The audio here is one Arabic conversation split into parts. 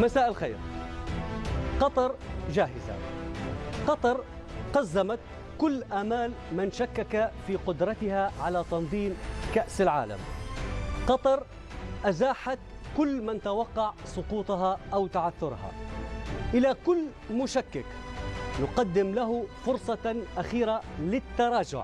مساء الخير. قطر جاهزة. قطر قزمت كل آمال من شكك في قدرتها على تنظيم كأس العالم. قطر أزاحت كل من توقع سقوطها أو تعثرها. إلى كل مشكك يقدم له فرصة أخيرة للتراجع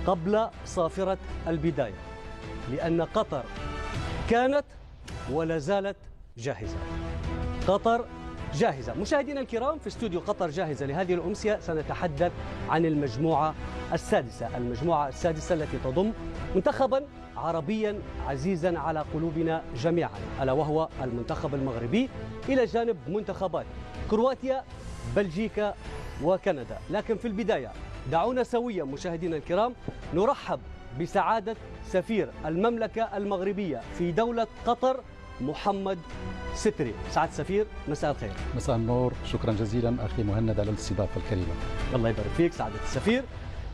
قبل صافرة البداية، لأن قطر كانت ولا زالت جاهزة. قطر جاهزة. مشاهدينا الكرام، في استوديو قطر جاهزة لهذه الأمسية سنتحدث عن المجموعة السادسة. المجموعة السادسة التي تضم منتخبا عربيا عزيزا على قلوبنا جميعا، ألا وهو المنتخب المغربي، إلى جانب منتخبات كرواتيا، بلجيكا وكندا. لكن في البداية دعونا سويا مشاهدينا الكرام نرحب بسعادة سفير المملكة المغربية في دولة قطر محمد ستري. سعادة السفير، مساء الخير. مساء النور، شكرا جزيلا أخي مهند على الاستضافة الكريمة. الله يبارك فيك سعادة السفير.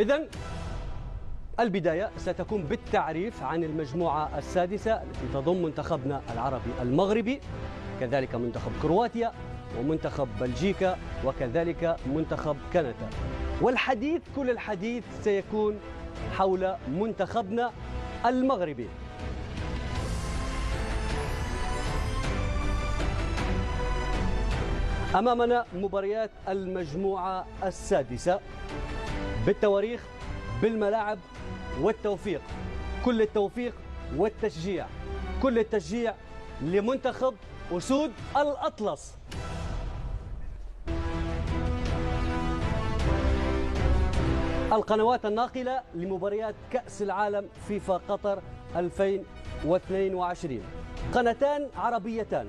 إذن البداية ستكون بالتعريف عن المجموعة السادسة التي تضم منتخبنا العربي المغربي، كذلك منتخب كرواتيا ومنتخب بلجيكا وكذلك منتخب كندا. والحديث كل الحديث سيكون حول منتخبنا المغربي. أمامنا مباريات المجموعة السادسة بالتواريخ، بالملاعب، والتوفيق. كل التوفيق والتشجيع، كل التشجيع لمنتخب أسود الأطلس. القنوات الناقلة لمباريات كأس العالم فيفا قطر 2022، قناتان عربيتان،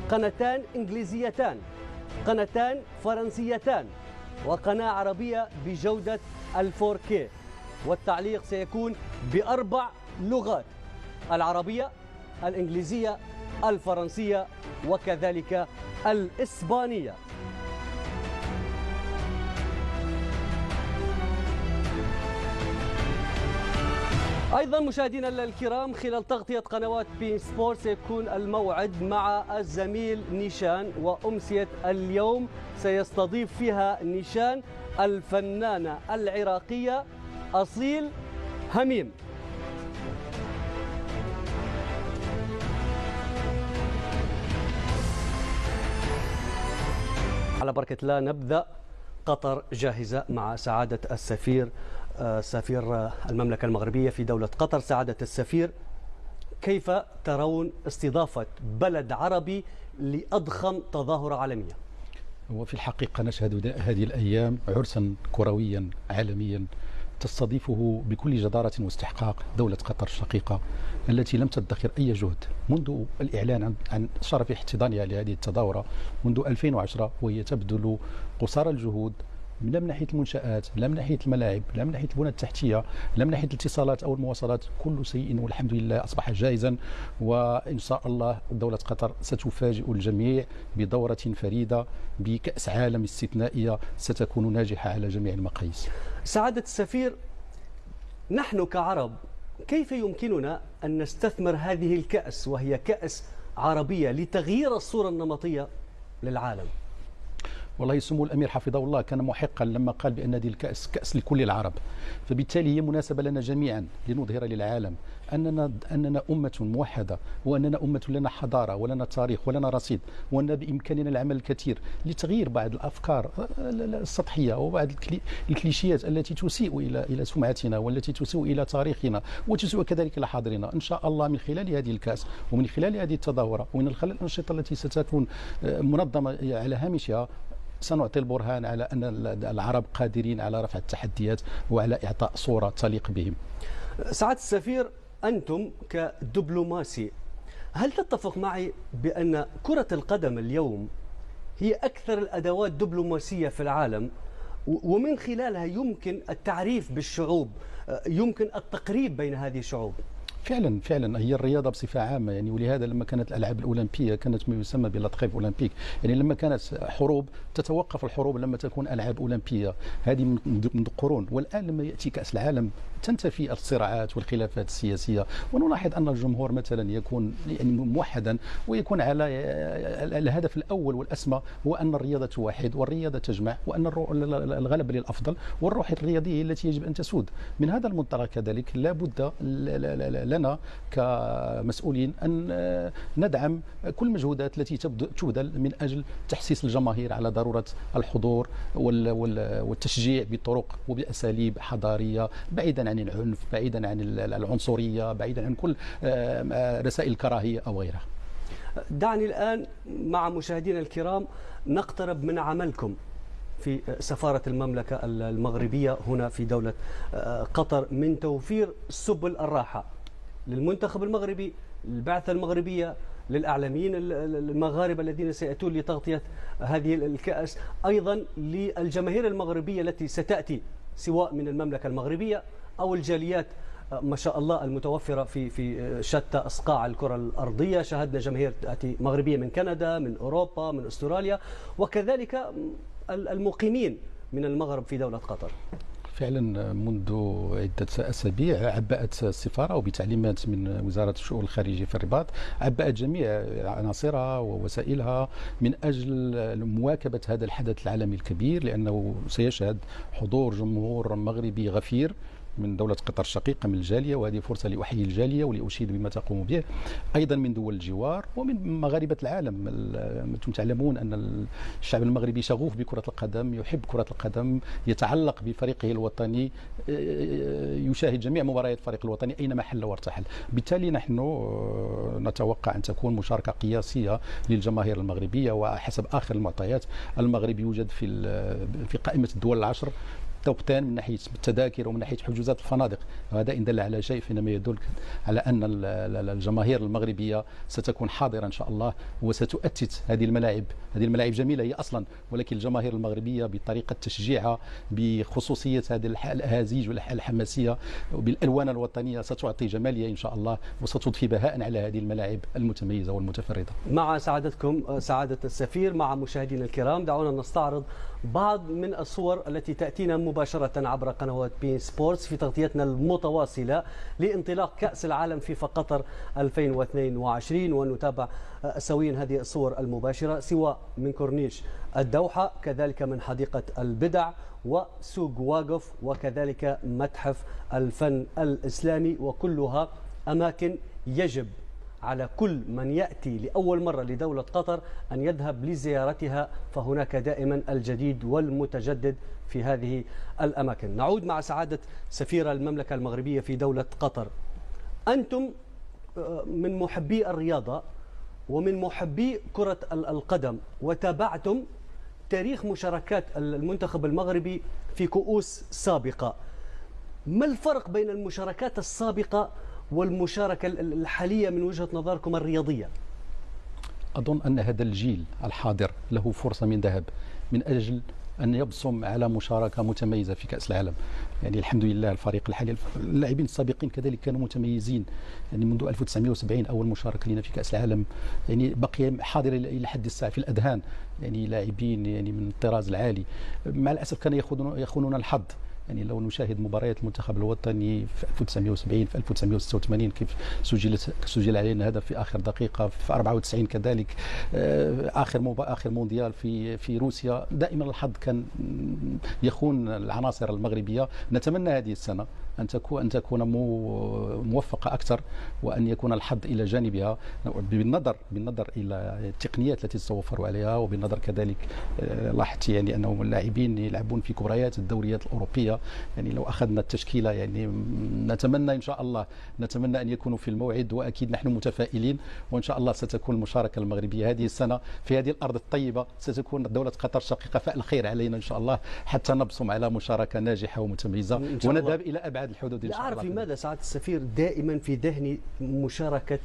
قناتان إنجليزيتان، قناتان فرنسيتان، وقناة عربية بجودة 4K. والتعليق سيكون ب4 لغات: العربية، الإنجليزية، الفرنسية، وكذلك الإسبانية. أيضا مشاهدينا الكرام، خلال تغطية قنوات بين سبورت سيكون الموعد مع الزميل نيشان، وأمسية اليوم سيستضيف فيها نيشان الفنانة العراقية أصيل هميم. على بركة الله نبدأ. قطر جاهزة مع سعادة السفير، سفير المملكة المغربية في دولة قطر. سعادة السفير، كيف ترون استضافة بلد عربي لأضخم تظاهرة عالمية؟ وفي الحقيقة نشهد هذه الأيام عرسا كرويا عالميا تستضيفه بكل جدارة واستحقاق دولة قطر الشقيقة، التي لم تدخر أي جهد منذ الإعلان عن شرف احتضانها لهذه التظاهرة منذ 2010، وهي تبذل قصارى الجهود، لا من ناحيه المنشآت، لا من ناحيه الملاعب، لا من ناحيه البنى التحتيه، لا من ناحيه الاتصالات او المواصلات. كل شيء والحمد لله اصبح جاهزا، وان شاء الله دوله قطر ستفاجئ الجميع بدوره فريده بكاس عالم استثنائيه ستكون ناجحه على جميع المقاييس. سعاده السفير، نحن كعرب كيف يمكننا ان نستثمر هذه الكأس وهي كأس عربيه لتغيير الصوره النمطيه للعالم؟ والله سمو الأمير حفظه الله كان محقا لما قال بأن هذه الكأس كأس لكل العرب، فبالتالي هي مناسبة لنا جميعا لنظهر للعالم أننا أمة موحدة، وأننا أمة لنا حضارة ولنا تاريخ ولنا رصيد، وأن بإمكاننا العمل الكثير لتغيير بعض الأفكار السطحية وبعض الكليشيات التي تسيء إلى سمعتنا والتي تسيء إلى تاريخنا وتسيء كذلك إلى حاضرنا. إن شاء الله من خلال هذه الكأس ومن خلال هذه التظاهرة ومن خلال الأنشطة التي ستكون منظمة على هامشها سنعطي البرهان على أن العرب قادرين على رفع التحديات وعلى إعطاء صورة تليق بهم. سعادة السفير، أنتم كدبلوماسي هل تتفق معي بأن كرة القدم اليوم هي أكثر الأدوات دبلوماسية في العالم، ومن خلالها يمكن التعريف بالشعوب، يمكن التقريب بين هذه الشعوب؟ فعلا فعلا هي الرياضه بصفه عامه يعني، ولهذا لما كانت الالعاب الاولمبيه كانت ما يسمى بالتخيف اولمبيك، يعني لما كانت حروب تتوقف الحروب لما تكون العاب اولمبيه، هذه منذ قرون. والان لما ياتي كاس العالم تنتفي الصراعات والخلافات السياسيه، ونلاحظ ان الجمهور مثلا يكون يعني موحدا، ويكون على الهدف الاول والاسمى هو ان الرياضه توحد والرياضه تجمع، وان الغلبه للافضل والروح الرياضيه هي التي يجب ان تسود. من هذا المنطلق كذلك لا بد لنا كمسؤولين ان ندعم كل المجهودات التي تبذل من اجل تحسيس الجماهير على ضروره الحضور والتشجيع بطرق وباساليب حضاريه، بعيدا عن العنف، بعيدا عن العنصريه، بعيدا عن كل رسائل الكراهيه او غيرها. دعني الآن مع مشاهدينا الكرام نقترب من عملكم في سفارة المملكة المغربية هنا في دولة قطر من توفير سبل الراحة للمنتخب المغربي، للبعثة المغربية، للأعلاميين المغاربة الذين سيأتون لتغطية هذه الكأس، أيضا للجماهير المغربية التي ستأتي سواء من المملكة المغربية أو الجاليات ما شاء الله المتوفرة في شتى أصقاع الكرة الأرضية. شاهدنا جماهير تأتي مغربية من كندا، من أوروبا، من أستراليا، وكذلك المقيمين من المغرب في دولة قطر. فعلا منذ عدة أسابيع عبأت السفارة وبتعليمات من وزارة الشؤون الخارجية في الرباط، عبأت جميع عناصرها ووسائلها من أجل مواكبة هذا الحدث العالمي الكبير، لأنه سيشهد حضور جمهور مغربي غفير من دولة قطر الشقيقة من الجالية، وهذه فرصة لأحيي الجالية ولأشيد بما تقوم به، أيضا من دول الجوار ومن مغاربة العالم. أنتم تعلمون أن الشعب المغربي شغوف بكرة القدم، يحب كرة القدم، يتعلق بفريقه الوطني، يشاهد جميع مباريات الفريق الوطني أينما حل وارتحل. بالتالي نحن نتوقع أن تكون مشاركة قياسية للجماهير المغربية، وحسب آخر المعطيات المغرب يوجد في قائمة الدول العشر توب 10 من ناحيه التذاكر ومن ناحيه حجوزات الفنادق، وهذا ان دل على شيء فانما يدل على ان الجماهير المغربيه ستكون حاضره ان شاء الله، وستؤتت هذه الملاعب. هذه الملاعب جميله هي اصلا، ولكن الجماهير المغربيه بطريقه تشجيعها بخصوصيه هذه الاهازيج والحماسيه وبالالوان الوطنيه ستعطي جماليه ان شاء الله، وستضفي بهاء على هذه الملاعب المتميزه والمتفرده. مع سعادتكم سعاده السفير، مع مشاهدينا الكرام، دعونا نستعرض بعض من الصور التي تأتينا مباشرة عبر قنوات بين سبورتس في تغطيتنا المتواصلة لانطلاق كأس العالم فيفا قطر 2022، ونتابع سويا هذه الصور المباشرة سواء من كورنيش الدوحة، كذلك من حديقة البدع وسوق واقف، وكذلك متحف الفن الإسلامي، وكلها أماكن يجب على كل من يأتي لأول مرة لدولة قطر أن يذهب لزيارتها، فهناك دائما الجديد والمتجدد في هذه الأماكن. نعود مع سعادة سفير المملكة المغربية في دولة قطر. أنتم من محبي الرياضة ومن محبي كرة القدم، وتابعتم تاريخ مشاركات المنتخب المغربي في كؤوس سابقة. ما الفرق بين المشاركات السابقة والمشاركة الحالية من وجهة نظركم الرياضية؟ أظن أن هذا الجيل الحاضر له فرصة من ذهب من أجل أن يبصم على مشاركة متميزة في كأس العالم. يعني الحمد لله الفريق الحالي، اللاعبين السابقين كذلك كانوا متميزين، يعني منذ 1970 أول مشاركة لنا في كأس العالم، يعني بقي حاضر إلى حد الساعة في الأذهان، يعني لاعبين يعني من الطراز العالي. مع الأسف كان يخونون الحظ، يعني لو نشاهد مباريات المنتخب الوطني في 1970 في 1986 كيف سجل علينا هدف في اخر دقيقه، في 94 كذلك اخر مونديال في روسيا. دائما الحظ كان يخون العناصر المغربيه. نتمنى هذه السنه ان تكون موفقه اكثر، وان يكون الحظ الى جانبها بالنظر الى التقنيات التي تتوفر عليها، وبالنظر كذلك لاحظت يعني انهم اللاعبين يلعبون في كبريات الدوريات الاوروبيه. يعني لو اخذنا التشكيله يعني نتمنى ان شاء الله ان يكونوا في الموعد، واكيد نحن متفائلين، وان شاء الله ستكون المشاركه المغربيه هذه السنه في هذه الارض الطيبه، ستكون دوله قطر الشقيقه فأل خير علينا ان شاء الله، حتى نبصم على مشاركه ناجحه ومتميزه ونذهب الى ابعد الحدود ان شاء الله. لا أعرف لماذا سعادة السفير دائما في ذهني مشاركة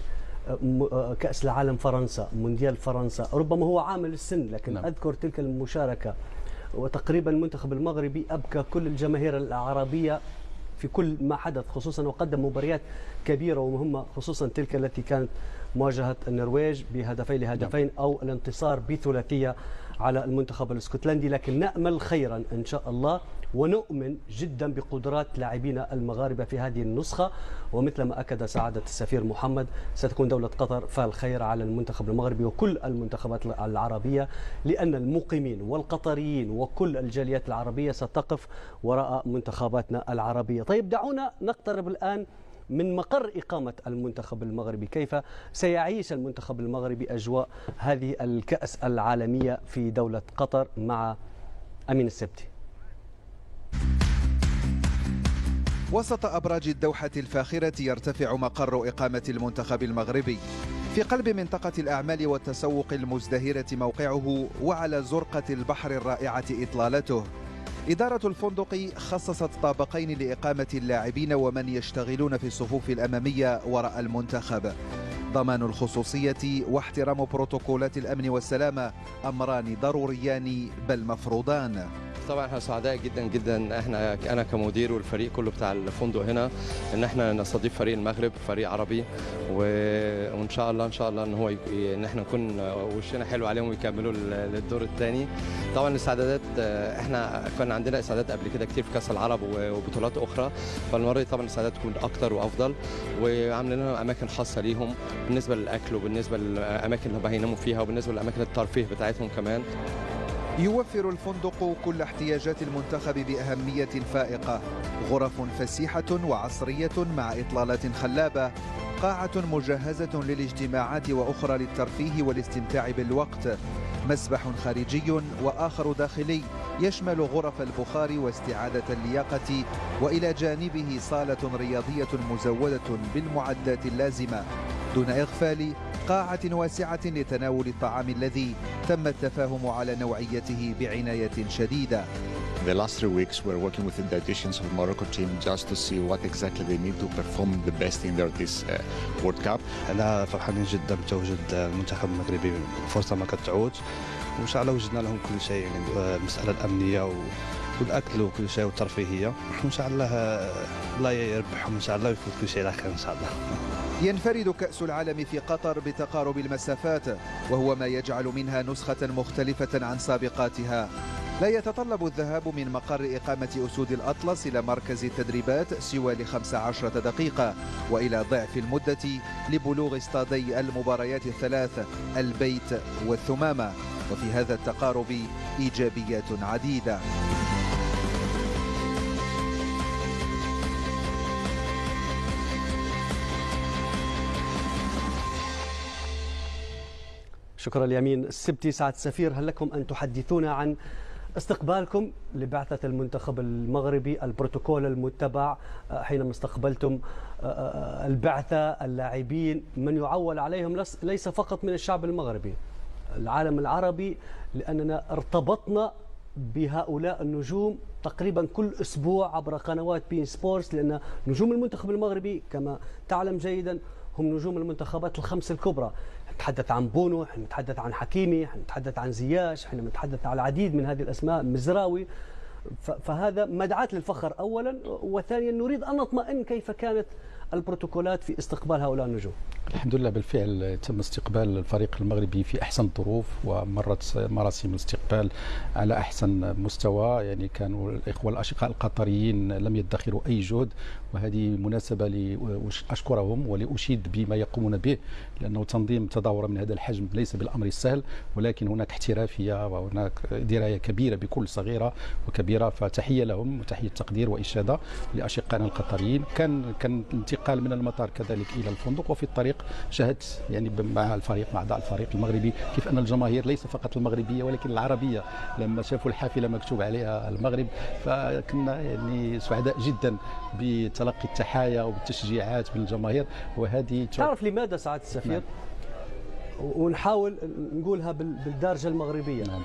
كأس العالم فرنسا، مونديال فرنسا، ربما هو عامل السن، لكن نعم. أذكر تلك المشاركة، وتقريبا المنتخب المغربي أبكى كل الجماهير العربية في كل ما حدث، خصوصا وقدم مباريات كبيرة ومهمة، خصوصا تلك التي كانت مواجهة النرويج بهدفين لهدفين أو الانتصار بثلاثية على المنتخب الاسكتلندي. لكن نأمل خيرا إن شاء الله، ونؤمن جدا بقدرات لاعبينا المغاربة في هذه النسخة. ومثل ما أكد سعادة السفير محمد، ستكون دولة قطر فال خير على المنتخب المغربي وكل المنتخبات العربية، لأن المقيمين والقطريين وكل الجاليات العربية ستقف وراء منتخباتنا العربية. طيب دعونا نقترب الآن من مقر إقامة المنتخب المغربي، كيف سيعيش المنتخب المغربي أجواء هذه الكأس العالمية في دولة قطر مع أمين السبتي. وسط أبراج الدوحة الفاخرة يرتفع مقر إقامة المنتخب المغربي في قلب منطقة الأعمال والتسوق المزدهرة موقعه، وعلى زرقة البحر الرائعة إطلالته. إدارة الفندق خصصت طابقين لإقامة اللاعبين ومن يشتغلون في الصفوف الأمامية وراء المنتخب. ضمان الخصوصية واحترام بروتوكولات الأمن والسلامة أمران ضروريان بل مفروضان. طبعا احنا سعداء جدا جدا، انا كمدير والفريق كله بتاع الفندق هنا، ان احنا نستضيف فريق المغرب، فريق عربي، وان شاء الله ان هو ان احنا نكون وشنا حلو عليهم ويكملوا للدور الثاني. طبعا الاستعدادات احنا كان عندنا استعدادات قبل كده كتير في كاس العرب وبطولات اخرى، فالمره دي طبعا الاستعدادات تكون اكتر وافضل، وعاملين لهم اماكن خاصه ليهم بالنسبه للاكل وبالنسبه للاماكن اللي هيناموا فيها وبالنسبه لاماكن الترفيه بتاعتهم كمان. يوفر الفندق كل احتياجات المنتخب بأهمية فائقة، غرف فسيحة وعصرية مع إطلالات خلابة، قاعة مجهزة للاجتماعات وأخرى للترفيه والاستمتاع بالوقت، مسبح خارجي وآخر داخلي يشمل غرف البخار واستعادة اللياقة، وإلى جانبه صالة رياضية مزودة بالمعدات اللازمة، دون إغفال قاعة واسعة لتناول الطعام الذي تم التفاهم على نوعيته بعناية شديدة. The last 3 weeks we're working with the dietitians of the Morocco team just to see what exactly they need to perform the best in this World Cup. أنا فرحانين جدا بتواجد المنتخب المغربي، فرصة ما كتعود، وإن شاء الله وجدنا لهم كل شيء، يعني المسألة الأمنية والأكل وكل شيء والترفيهية، وإن شاء الله الله يربحهم إن شاء الله ويفوت كل شيء على خير إن شاء الله. ينفرد كأس العالم في قطر بتقارب المسافات، وهو ما يجعل منها نسخة مختلفة عن سابقاتها. لا يتطلب الذهاب من مقر إقامة أسود الأطلس إلى مركز التدريبات سوى ل15 دقيقة، وإلى ضعف المدة لبلوغ استادي المباريات الثلاث، البيت والثمامة. وفي هذا التقارب إيجابيات عديدة. شكرا ليمين السبتي. سعادة السفير، هل لكم أن تحدثونا عن استقبالكم لبعثة المنتخب المغربي، البروتوكول المتبع حينما استقبلتم البعثة، اللاعبين، من يعول عليهم ليس فقط من الشعب المغربي، العالم العربي، لأننا ارتبطنا بهؤلاء النجوم تقريبا كل أسبوع عبر قنوات بين سبورتس، لأن نجوم المنتخب المغربي كما تعلم جيدا هم نجوم المنتخبات الخمس الكبرى. نتحدث عن بونو، نتحدث عن حكيمي، نتحدث عن زياش، نتحدث عن العديد من هذه الأسماء، مزراوي. فهذا مدعاة للفخر أولا، وثانيا نريد أن نطمئن كيف كانت البروتوكولات في استقبال هؤلاء النجوم. الحمد لله بالفعل تم استقبال الفريق المغربي في أحسن الظروف، ومرت مراسم الاستقبال على أحسن مستوى. يعني كانوا الإخوة الأشقاء القطريين لم يدخروا أي جهد، وهذه مناسبة لأشكرهم ولأشيد بما يقومون به، لأنه تنظيم تظاهرة من هذا الحجم ليس بالأمر السهل، ولكن هناك احترافية وهناك دراية كبيرة بكل صغيرة وكبيرة، فتحية لهم وتحية تقدير وإشادة لأشقائنا القطريين. كان الانتقال من المطار كذلك إلى الفندق، وفي الطريق شاهدت يعني مع الفريق، مع أعضاء الفريق المغربي، كيف أن الجماهير ليس فقط المغربية ولكن العربية لما شافوا الحافلة مكتوب عليها المغرب، فكنا يعني سعداء جدا بتلقي التحايا وبالتشجيعات من الجماهير. وهذه تعرف لماذا سعادة السفير؟ نعم. ونحاول نقولها بالدارجة المغربية. نعم.